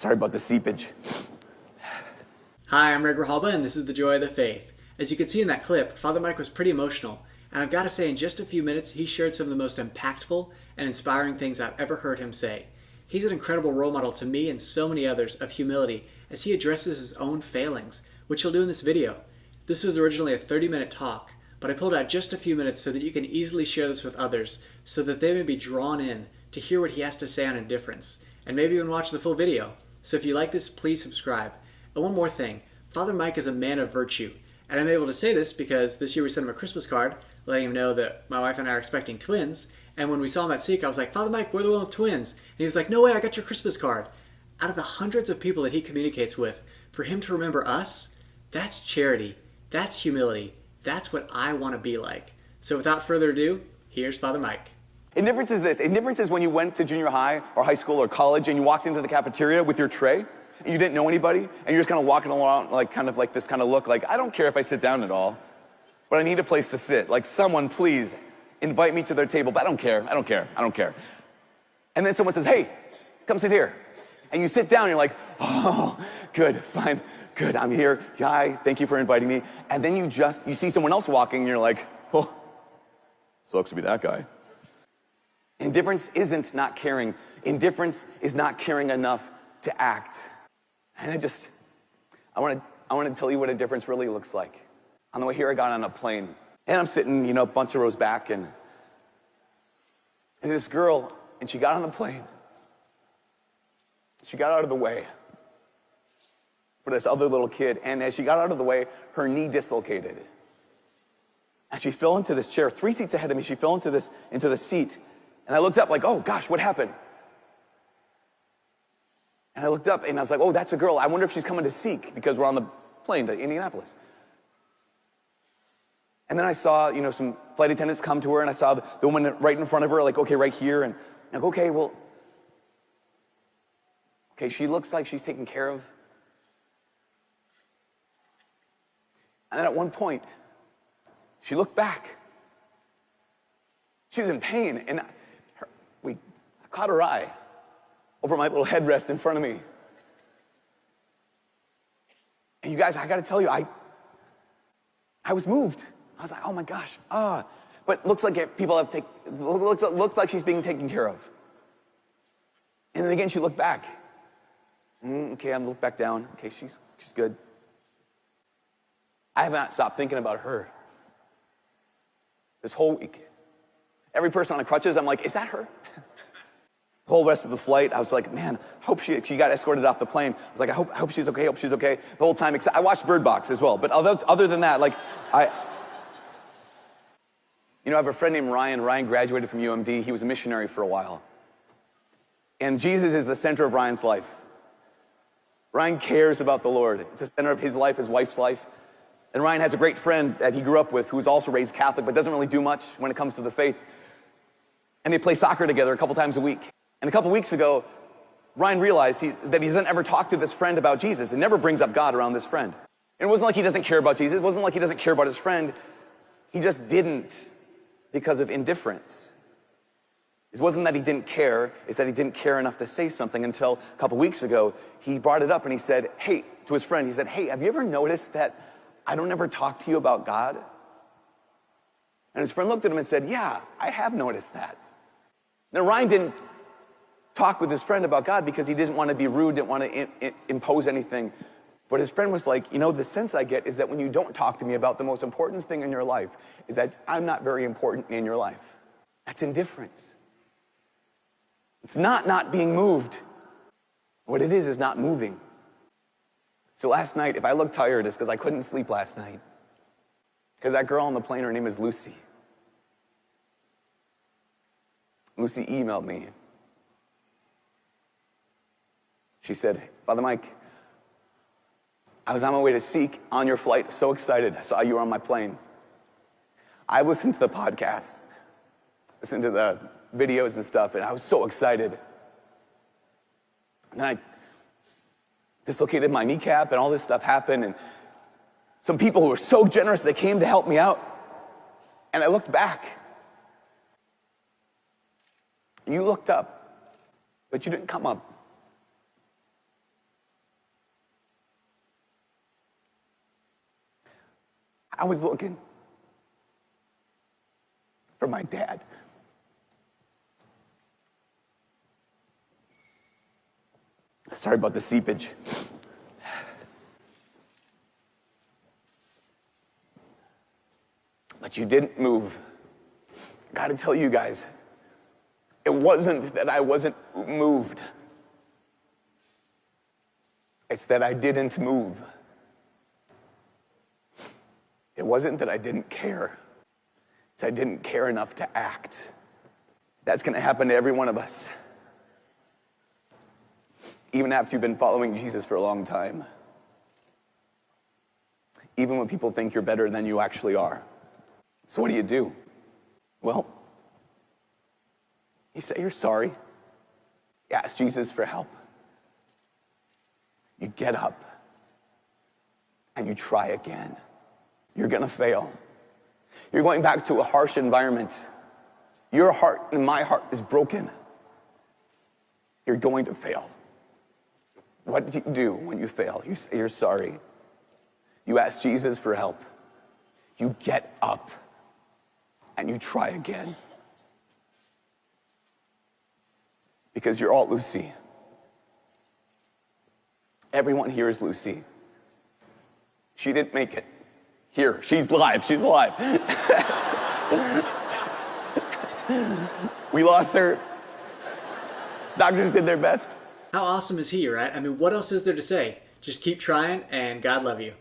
Sorry about the seepage. Hi, I'm Greg Rahalba, and this is The Joy of the Faith. As you can see in that clip, Father Mike was pretty emotional, and I've got to say, in just a few minutes, he shared some of the most impactful and inspiring things I've ever heard him say. He's an incredible role model to me and so many others of humility as he addresses his own failings, which he'll do in this video. This was originally a 30-minute talk, but I pulled out just a few minutes so that you can easily share this with others so that they may be drawn in to hear what he has to say on indifference, and maybe even watch the full video. So if you like this, please subscribe. And one more thing, Father Mike is a man of virtue, and I'm able to say this because this year we sent him a Christmas card letting him know that my wife and I are expecting twins, and when we saw him at Seek, I was like, Father Mike, we're the one with twins. And he was like, no way, I got your Christmas card. Out of the hundreds of people that he communicates with, for him to remember us, that's charity, that's humility, that's what I want to be like. So without further ado, here's Father Mike. Indifference is this. Indifference is when you went to junior high or high school or college and you walked into the cafeteria with your tray and you didn't know anybody and you're just kind of walking along like kind of like this kind of look like, I don't care if I sit down at all, but I need a place to sit. Like someone please invite me to their table, but I don't care. And then someone says, hey, come sit here. And you sit down and you're like, oh, good, fine, good, I'm here. Hi, thank you for inviting me. And then you see someone else walking and you're like, oh, sucks to be that guy. Indifference isn't not caring. Indifference is not caring enough to act. And I want to tell you what indifference really looks like. On the way here, I got on a plane. And I'm sitting, a bunch of rows back, and this girl, and she got on the plane. She got out of the way for this other little kid. And as she got out of the way, her knee dislocated. And she fell into this chair. 3 seats ahead of me, she fell into the seat. And I looked up like, oh gosh, what happened? And I looked up and I was like, oh, that's a girl. I wonder if she's coming to Seek because we're on the plane to Indianapolis. And then I saw, some flight attendants come to her and I saw the woman right in front of her, like, okay, right here. And I'm like, okay, she looks like she's taken care of. And then at one point, she looked back. She was in pain, and I caught her eye over my little headrest in front of me. And you guys, I gotta tell you, I was moved. I was like, oh my gosh, But looks like looks like she's being taken care of. And then again, she looked back. Okay, I'm looked back down. Okay, she's good. I have not stopped thinking about her this whole week. Every person on the crutches, I'm like, is that her? The whole rest of the flight, I was like, man, I hope she got escorted off the plane. I was like, I hope she's okay, The whole time, I watched Bird Box as well. But other than that, I have a friend named Ryan. Ryan graduated from UMD. He was a missionary for a while. And Jesus is the center of Ryan's life. Ryan cares about the Lord. It's the center of his life, his wife's life. And Ryan has a great friend that he grew up with who was also raised Catholic, but doesn't really do much when it comes to the faith. And they play soccer together a couple times a week. And a couple weeks ago, Ryan realized that he doesn't ever talk to this friend about Jesus. It never brings up God around this friend. And it wasn't like he doesn't care about Jesus. It wasn't like he doesn't care about his friend. He just didn't because of indifference. It wasn't that he didn't care. It's that he didn't care enough to say something until a couple weeks ago, he brought it up and he said, hey, to his friend, he said, hey, have you ever noticed that I don't ever talk to you about God? And his friend looked at him and said, yeah, I have noticed that. Now, Ryan didn't talk with his friend about God because he didn't want to be rude, didn't want to impose anything. But his friend was like, the sense I get is that when you don't talk to me about the most important thing in your life is that I'm not very important in your life. That's indifference. It's not being moved. What it is not moving. So last night, if I look tired, it's because I couldn't sleep last night. Because that girl on the plane, her name is Lucy. Lucy emailed me. She said, Father Mike, I was on my way to Seek on your flight, so excited. I saw you were on my plane. I listened to the podcast, listened to the videos and stuff, and I was so excited. And then I dislocated my kneecap and all this stuff happened, and some people who were so generous, they came to help me out. And I looked back. And you looked up, but you didn't come up. I was looking for my dad. Sorry about the seepage. But you didn't move. I gotta tell you guys, it wasn't that I wasn't moved. It's that I didn't move. It wasn't that I didn't care. It's I didn't care enough to act. That's gonna happen to every one of us. Even after you've been following Jesus for a long time. Even when people think you're better than you actually are. So what do? Well, you say you're sorry. You ask Jesus for help. You get up and you try again. You're gonna fail. You're going back to a harsh environment. Your heart and my heart is broken. You're going to fail. What do you do when you fail? You say you're sorry. You ask Jesus for help. You get up and you try again. Because you're all Lucy. Everyone here is Lucy. She didn't make it. Here, she's alive. She's alive. We lost her. Doctors did their best. How awesome is he, right? I mean, what else is there to say? Just keep trying, and God love you.